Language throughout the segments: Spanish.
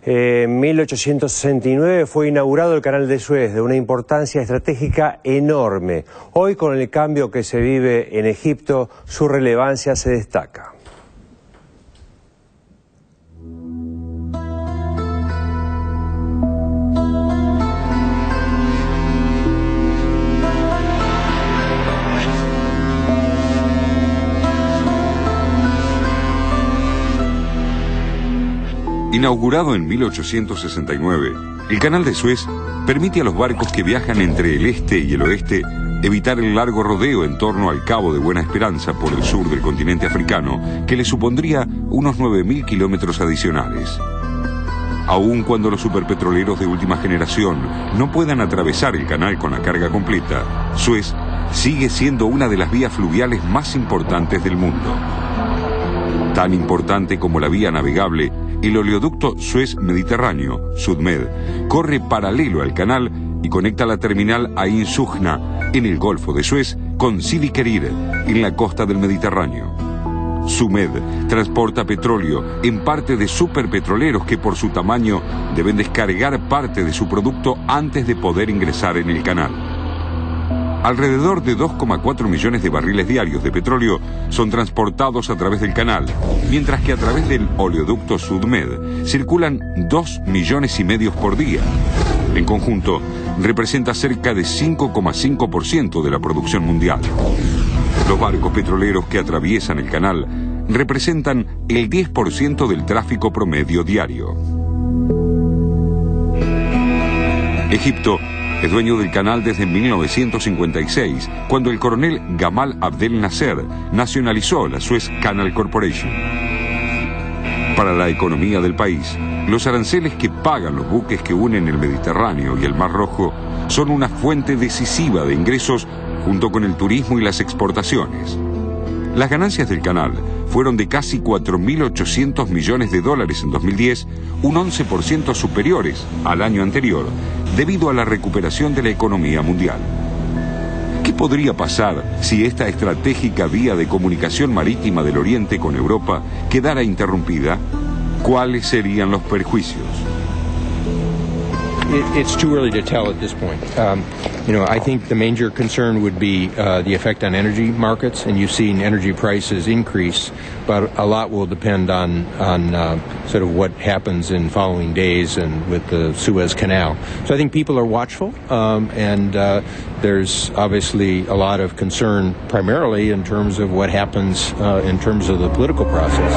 En 1869 fue inaugurado el Canal de Suez, de una importancia estratégica enorme. Hoy, con el cambio que se vive en Egipto, su relevancia se destaca. Inaugurado en 1869, el Canal de Suez permite a los barcos que viajan entre el este y el oeste evitar el largo rodeo en torno al Cabo de Buena Esperanza por el sur del continente africano, que le supondría unos 9.000 kilómetros adicionales. Aun cuando los superpetroleros de última generación no puedan atravesar el canal con la carga completa, Suez sigue siendo una de las vías fluviales más importantes del mundo. Tan importante como la vía navegable, el oleoducto Suez-Mediterráneo, SUDMED, corre paralelo al canal y conecta la terminal Ain Shujna, en el Golfo de Suez, con Sidi Kerir, en la costa del Mediterráneo. SUMED transporta petróleo en parte de superpetroleros que por su tamaño deben descargar parte de su producto antes de poder ingresar en el canal. Alrededor de 2,4 millones de barriles diarios de petróleo son transportados a través del canal, mientras que a través del oleoducto SUDMED circulan 2,5 millones por día. En conjunto, representa cerca de 5,5% de la producción mundial. Los barcos petroleros que atraviesan el canal representan el 10% del tráfico promedio diario. Egipto es dueño del canal desde 1956, cuando el coronel Gamal Abdel Nasser nacionalizó la Suez Canal Corporation. Para la economía del país, los aranceles que pagan los buques que unen el Mediterráneo y el Mar Rojo son una fuente decisiva de ingresos junto con el turismo y las exportaciones. Las ganancias del canal fueron de casi 4.800 millones de dólares en 2010, un 11% superiores al año anterior, debido a la recuperación de la economía mundial. ¿Qué podría pasar si esta estratégica vía de comunicación marítima del Oriente con Europa quedara interrumpida? ¿Cuáles serían los perjuicios? It's too early to tell at this point. I think the major concern would be the effect on energy markets, and you've seen energy prices increase, but a lot will depend on sort of what happens in following days and with the Suez Canal. So I think people are watchful, and there's obviously a lot of concern primarily in terms of what happens in terms of the political process.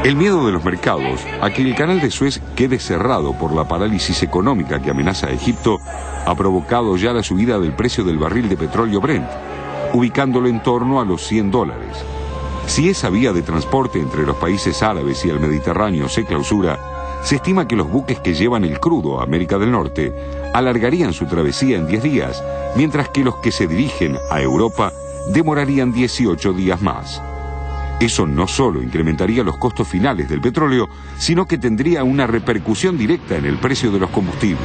El miedo de los mercados a que el canal de Suez quede cerrado por la parálisis económica que amenaza a Egipto ha provocado ya la subida del precio del barril de petróleo Brent, ubicándolo en torno a los $100. Si esa vía de transporte entre los países árabes y el Mediterráneo se clausura, se estima que los buques que llevan el crudo a América del Norte alargarían su travesía en 10 días, mientras que los que se dirigen a Europa demorarían 18 días más. Eso no solo incrementaría los costos finales del petróleo, sino que tendría una repercusión directa en el precio de los combustibles.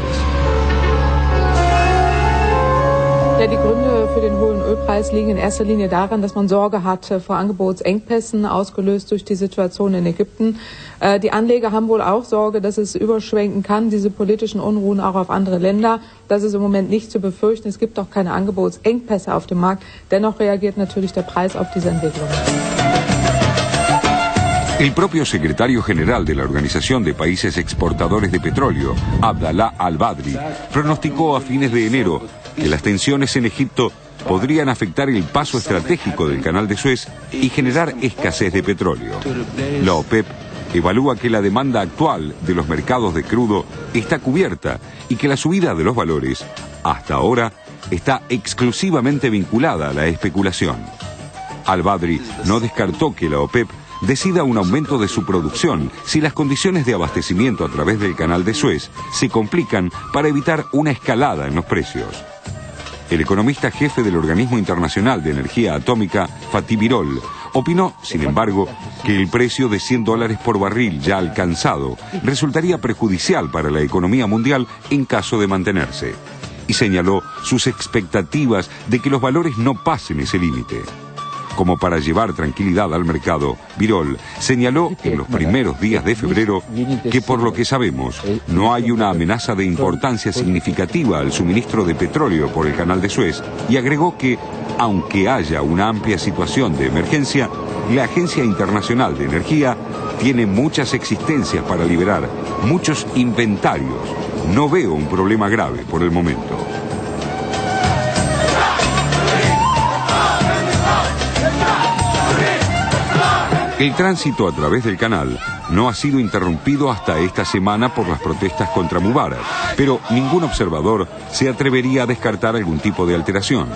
Ja, die Gründe für den hohen Ölpreis liegen in erster Linie daran, dass man Sorge hatte vor Angebotsengpässen, ausgelöst durch die Situation in Ägypten. Die Anleger haben wohl auch Sorge, dass es überschwenken kann, diese politischen Unruhen auch auf andere Länder. Das ist im Moment nicht zu befürchten. Es gibt auch keine Angebotsengpässe auf dem Markt. Dennoch reagiert natürlich der Preis auf diese Entwicklung. El propio secretario general de la Organización de Países Exportadores de Petróleo, Abdallah Al-Badri, pronosticó a fines de enero que las tensiones en Egipto podrían afectar el paso estratégico del Canal de Suez y generar escasez de petróleo. La OPEP evalúa que la demanda actual de los mercados de crudo está cubierta y que la subida de los valores, hasta ahora, está exclusivamente vinculada a la especulación. Al-Badri no descartó que la OPEP decida un aumento de su producción si las condiciones de abastecimiento a través del Canal de Suez se complican para evitar una escalada en los precios. El economista jefe del Organismo Internacional de Energía Atómica, Fatih Birol, opinó, sin embargo, que el precio de $100 por barril ya alcanzado resultaría perjudicial para la economía mundial en caso de mantenerse, y señaló sus expectativas de que los valores no pasen ese límite. como para llevar tranquilidad al mercado, Birol señaló en los primeros días de febrero que por lo que sabemos no hay una amenaza de importancia significativa al suministro de petróleo por el Canal de Suez y agregó que, aunque haya una amplia situación de emergencia, la Agencia Internacional de Energía tiene muchas existencias para liberar, muchos inventarios. No veo un problema grave por el momento. El tránsito a través del canal no ha sido interrumpido hasta esta semana por las protestas contra Mubarak, pero ningún observador se atrevería a descartar algún tipo de alteración.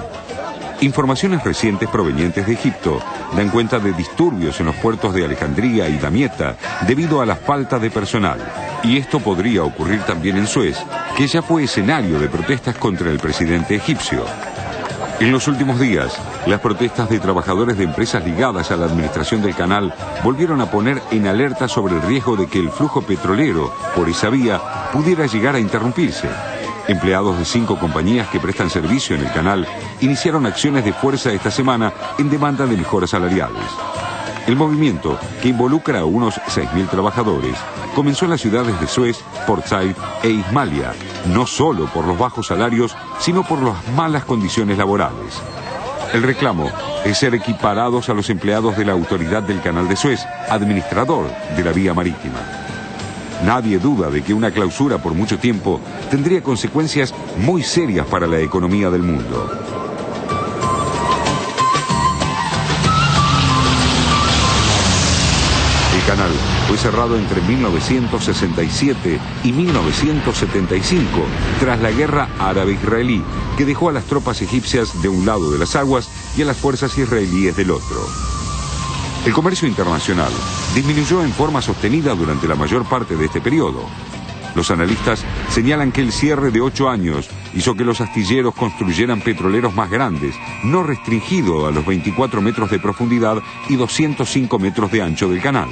Informaciones recientes provenientes de Egipto dan cuenta de disturbios en los puertos de Alejandría y Damietta debido a la falta de personal. Y esto podría ocurrir también en Suez, que ya fue escenario de protestas contra el presidente egipcio. En los últimos días, las protestas de trabajadores de empresas ligadas a la administración del canal volvieron a poner en alerta sobre el riesgo de que el flujo petrolero por esa vía pudiera llegar a interrumpirse. Empleados de 5 compañías que prestan servicio en el canal iniciaron acciones de fuerza esta semana en demanda de mejoras salariales. El movimiento, que involucra a unos 6.000 trabajadores, comenzó en las ciudades de Suez, Port Said e Ismailia, no solo por los bajos salarios, sino por las malas condiciones laborales. El reclamo es ser equiparados a los empleados de la Autoridad del Canal de Suez, administrador de la vía marítima. Nadie duda de que una clausura por mucho tiempo tendría consecuencias muy serias para la economía del mundo. El canal fue cerrado entre 1967 y 1975, tras la guerra árabe-israelí, que dejó a las tropas egipcias de un lado de las aguas y a las fuerzas israelíes del otro. El comercio internacional disminuyó en forma sostenida durante la mayor parte de este periodo. Los analistas señalan que el cierre de 8 años hizo que los astilleros construyeran petroleros más grandes, no restringido a los 24 metros de profundidad y 205 metros de ancho del canal.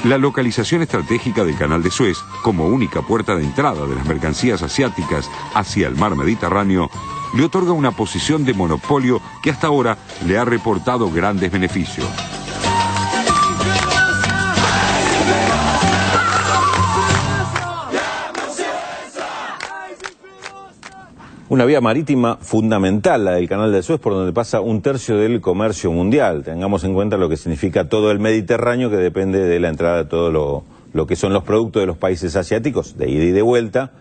La localización estratégica del Canal de Suez, como única puerta de entrada de las mercancías asiáticas hacia el mar Mediterráneo, le otorga una posición de monopolio que hasta ahora le ha reportado grandes beneficios. Una vía marítima fundamental, la del Canal de Suez, por donde pasa 1/3 del comercio mundial. Tengamos en cuenta lo que significa todo el Mediterráneo, que depende de la entrada de todo lo que son los productos de los países asiáticos, de ida y de vuelta,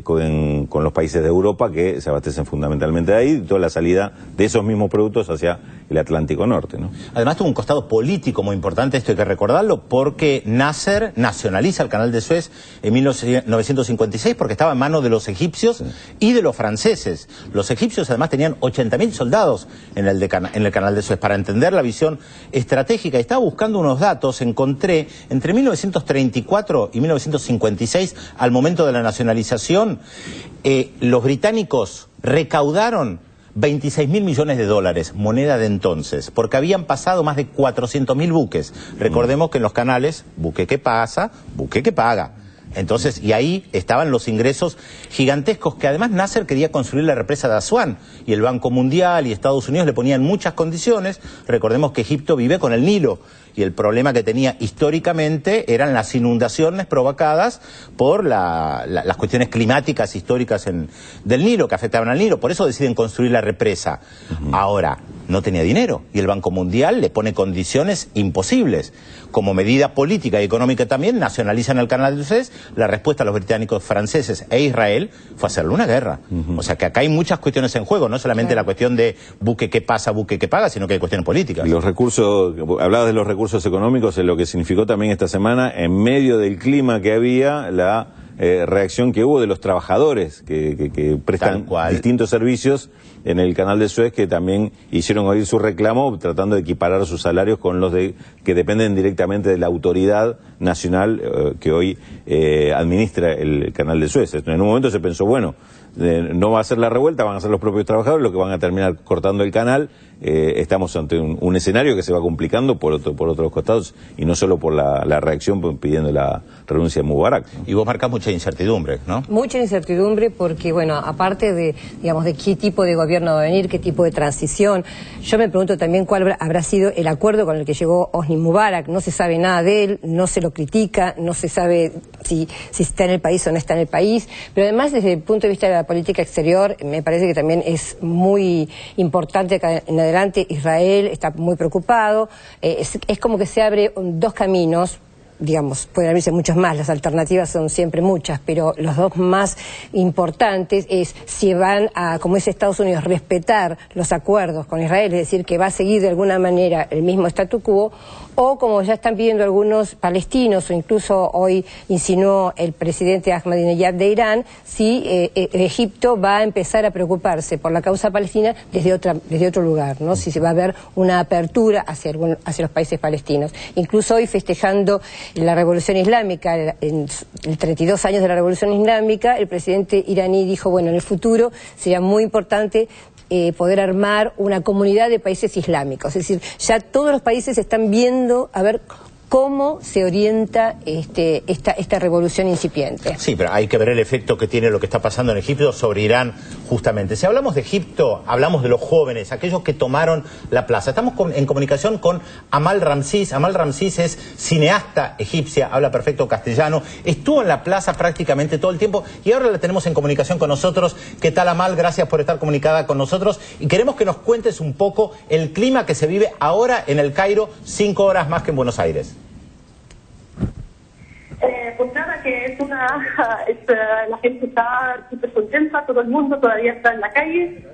con los países de Europa, que se abastecen fundamentalmente de ahí, y toda la salida de esos mismos productos hacia el Atlántico Norte, ¿no? Además tuvo un costado político muy importante, esto hay que recordarlo, porque Nasser nacionaliza el Canal de Suez en 1956 porque estaba en manos de los egipcios y de los franceses. Los egipcios además tenían 80.000 soldados en el Canal de Suez. Para entender la visión estratégica, estaba buscando unos datos, encontré entre 1934 y 1956, al momento de la nacionalización, los británicos recaudaron 26.000 millones de dólares, moneda de entonces, porque habían pasado más de 400.000 buques. Recordemos que en los canales, buque que pasa, buque que paga. Entonces, y ahí estaban los ingresos gigantescos, que además Nasser quería construir la represa de Asuán, y el Banco Mundial y Estados Unidos le ponían muchas condiciones. Recordemos que Egipto vive con el Nilo, y el problema que tenía históricamente eran las inundaciones provocadas por las cuestiones climáticas históricas del Nilo, que afectaban al Nilo. Por eso deciden construir la represa. Ahora, no tenía dinero, y el Banco Mundial le pone condiciones imposibles. Como medida política y económica también, nacionalizan el Canal de Suez. La respuesta a los británicos, franceses e Israel fue hacerle una guerra. O sea que acá hay muchas cuestiones en juego, no solamente la cuestión de buque que pasa, buque que paga, sino que hay cuestiones políticas. Los recursos, hablabas de los recursos económicos, en lo que significó también esta semana, en medio del clima que había, la reacción que hubo de los trabajadores que prestan distintos servicios en el Canal de Suez, que también hicieron oír su reclamo tratando de equiparar sus salarios con los que dependen directamente de la autoridad nacional que hoy administra el Canal de Suez. En un momento se pensó, bueno, no va a ser la revuelta, van a ser los propios trabajadores los que van a terminar cortando el canal. Estamos ante un escenario que se va complicando por otros costados y no solo por la reacción pidiendo la renuncia de Mubarak, ¿no? Y vos marcás mucha incertidumbre, ¿no? Mucha incertidumbre porque, bueno, aparte de, digamos, de qué tipo de gobierno va a venir, qué tipo de transición, yo me pregunto también cuál habrá sido el acuerdo con el que llegó Hosni Mubarak. No se sabe nada de él, no se lo critica, no se sabe si está en el país o no está en el país, pero además desde el punto de vista de la política exterior me parece que también es muy importante que en adelante Israel está muy preocupado, es como que se abre dos caminos. Digamos, pueden abrirse muchos más, las alternativas son siempre muchas, pero los dos más importantes es si van a, como dice Estados Unidos, respetar los acuerdos con Israel, es decir, que va a seguir de alguna manera el mismo statu quo, o como ya están pidiendo algunos palestinos, o incluso hoy insinuó el presidente Ahmadinejad de Irán, si Egipto va a empezar a preocuparse por la causa palestina desde otro lugar, ¿no? Si se va a ver una apertura hacia los países palestinos. Incluso hoy festejando la Revolución Islámica, en 32 años de la Revolución Islámica, el presidente iraní dijo, bueno, en el futuro sería muy importante poder armar una comunidad de países islámicos. Es decir, ya todos los países están viendo a ver cómo se orienta esta revolución incipiente. Sí, pero hay que ver el efecto que tiene lo que está pasando en Egipto sobre Irán, justamente. Si hablamos de Egipto, hablamos de los jóvenes, aquellos que tomaron la plaza. Estamos en comunicación con Amal Ramsis. Amal Ramsis es cineasta egipcia, habla perfecto castellano, estuvo en la plaza prácticamente todo el tiempo y ahora la tenemos en comunicación con nosotros. ¿Qué tal, Amal? Gracias por estar comunicada con nosotros y queremos que nos cuentes un poco el clima que se vive ahora en el Cairo, 5 horas más que en Buenos Aires. Pues nada, que la gente está súper contenta, todo el mundo todavía está en la calle,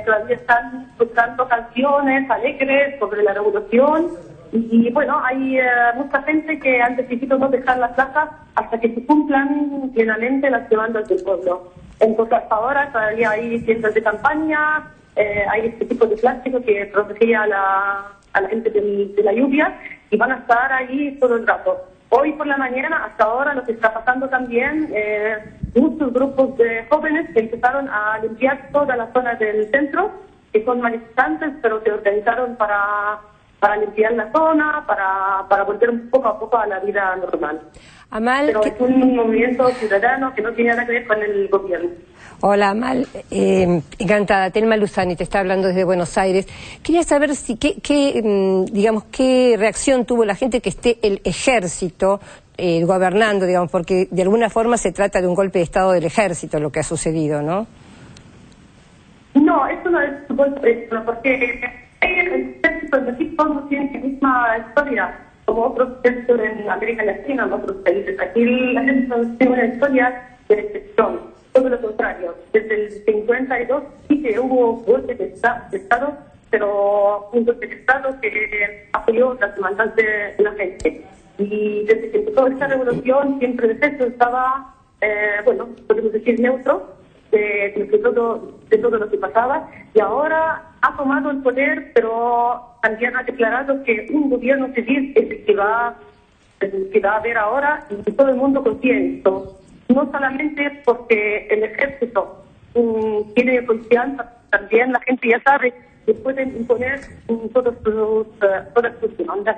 todavía están escuchando canciones alegres sobre la revolución y bueno, hay mucha gente que han decidido no dejar la plaza hasta que se cumplan plenamente las demandas del pueblo. Entonces hasta ahora todavía hay tiendas de campaña, hay este tipo de plástico que protegía a la gente de la lluvia y van a estar ahí todo el rato. Hoy por la mañana, hasta ahora, lo que está pasando también, muchos grupos de jóvenes que empezaron a limpiar toda la zona del centro, que son manifestantes, pero se organizaron para limpiar la zona, para volver poco a poco a la vida normal. Amal, pero es un movimiento ciudadano que no tiene nada que ver con el gobierno. Hola, Amal, encantada. Telma Luzani te está hablando desde Buenos Aires. Quería saber si qué reacción tuvo la gente que esté el ejército gobernando, digamos, porque de alguna forma se trata de un golpe de estado del ejército lo que ha sucedido, ¿no? No, eso no es un golpe de estado, porque el ejército de Egipto no tiene la misma historia como otros ejércitos en América Latina, en otros países. Aquí el ejército tiene una historia de excepción. Todo lo contrario, desde el 52 sí que hubo golpes de Estado, pero un golpe de Estado que apoyó las demandas de la gente. Y desde que empezó esta revolución, siempre el ejército estaba, bueno, podemos decir neutro, de todo lo que pasaba, y ahora ha tomado el poder, pero también ha declarado que un gobierno civil es el que va a haber ahora, y todo el mundo confía en esto. No solamente porque el ejército tiene confianza, también la gente ya sabe que pueden imponer todas sus demandas.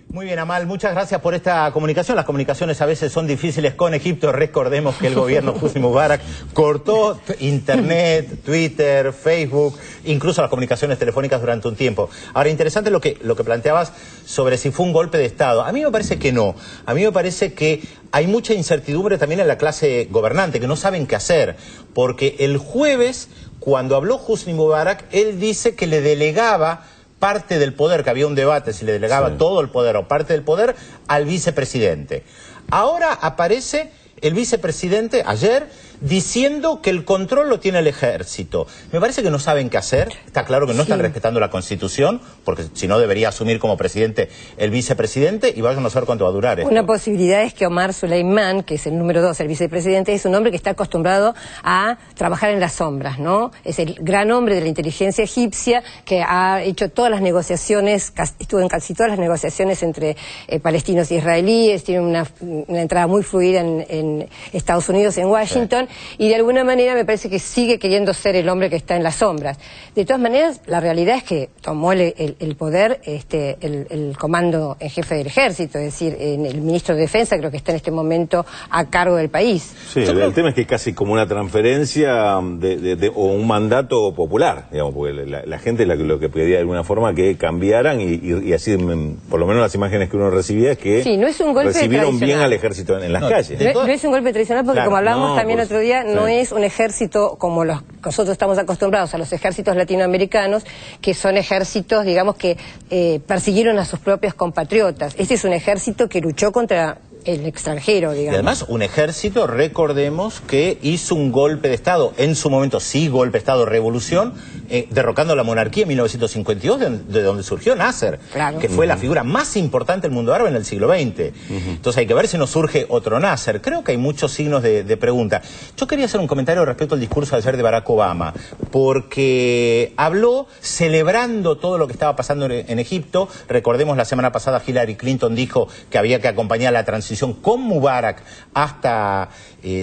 Muy bien, Amal, muchas gracias por esta comunicación. Las comunicaciones a veces son difíciles con Egipto. Recordemos que el gobierno Hosni Mubarak cortó Internet, Twitter, Facebook, incluso las comunicaciones telefónicas durante un tiempo. Ahora, interesante lo que planteabas sobre si fue un golpe de Estado. A mí me parece que no. A mí me parece que hay mucha incertidumbre también en la clase gobernante, que no saben qué hacer. Porque el jueves, cuando habló Hosni Mubarak, él dice que le delegaba parte del poder, que había un debate si le delegaba todo el poder o parte del poder al vicepresidente. Ahora aparece el vicepresidente ayer diciendo que el control lo tiene el ejército. Me parece que no saben qué hacer. Está claro que no están respetando la Constitución, porque si no debería asumir como presidente el vicepresidente, y vayan a saber cuánto va a durar esto. Una posibilidad es que Omar Suleiman, que es el número 2, el vicepresidente, es un hombre que está acostumbrado a trabajar en las sombras, ¿no? Es el gran hombre de la inteligencia egipcia que ha hecho todas las negociaciones, estuvo en casi todas las negociaciones entre palestinos e israelíes, tiene una entrada muy fluida en Estados Unidos, en Washington. revolución, y de alguna manera me parece que sigue queriendo ser el hombre que está en las sombras. De todas maneras, la realidad es que tomó el poder el comando en jefe del ejército, es decir, el ministro de Defensa creo que está en este momento a cargo del país. Sí, el tema es que es casi como una transferencia o un mandato popular, digamos, porque la gente lo que pedía de alguna forma que cambiaran y así, por lo menos las imágenes que uno recibía es que sí, no es un golpe recibieron bien al ejército en las calles. No es un golpe tradicional porque, claro, como hablábamos también otro día, no es un ejército como nosotros estamos acostumbrados a los ejércitos latinoamericanos, que son ejércitos, digamos, que persiguieron a sus propios compatriotas. Este es un ejército que luchó contra el extranjero, digamos. Y además un ejército, recordemos, que hizo un golpe de Estado, en su momento sí, golpe de Estado, revolución, derrocando la monarquía en 1952, de donde surgió Nasser, claro, que fue la figura más importante del mundo árabe en el siglo XX. Entonces hay que ver si nos surge otro Nasser. Creo que hay muchos signos de pregunta. Yo quería hacer un comentario respecto al discurso de ayer de Barack Obama, porque habló celebrando todo lo que estaba pasando en Egipto. Recordemos, la semana pasada Hillary Clinton dijo que había que acompañar la transición con Mubarak hasta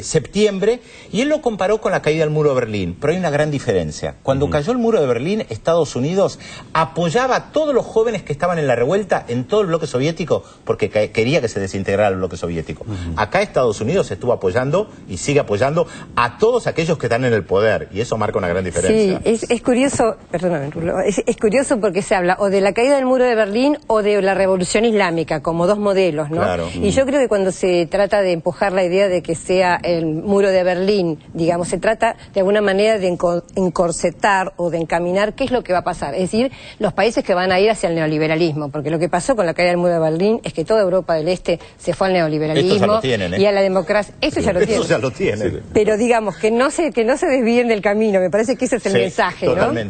septiembre, y él lo comparó con la caída del muro de Berlín. Pero hay una gran diferencia. Cuando cayó el muro de Berlín, Estados Unidos apoyaba a todos los jóvenes que estaban en la revuelta en todo el bloque soviético, porque quería que se desintegrara el bloque soviético. Acá Estados Unidos estuvo apoyando y sigue apoyando a todos aquellos que están en el poder, y eso marca una gran diferencia. Sí, es curioso, perdóname, es curioso porque se habla o de la caída del muro de Berlín o de la revolución islámica, como dos modelos, ¿no? Claro. Y yo creo que cuando se trata de empujar la idea de que sea el muro de Berlín, digamos, se trata de alguna manera de encorsetar o de encaminar qué es lo que va a pasar. Es decir, los países que van a ir hacia el neoliberalismo, porque lo que pasó con la caída del muro de Berlín es que toda Europa del Este se fue al neoliberalismo. Esto ya lo tienen, y a la democracia. Esto ya lo tienen. Eso ya lo tienen. Pero digamos, que no se desvíen del camino, me parece que ese es el mensaje, ¿no? Totalmente.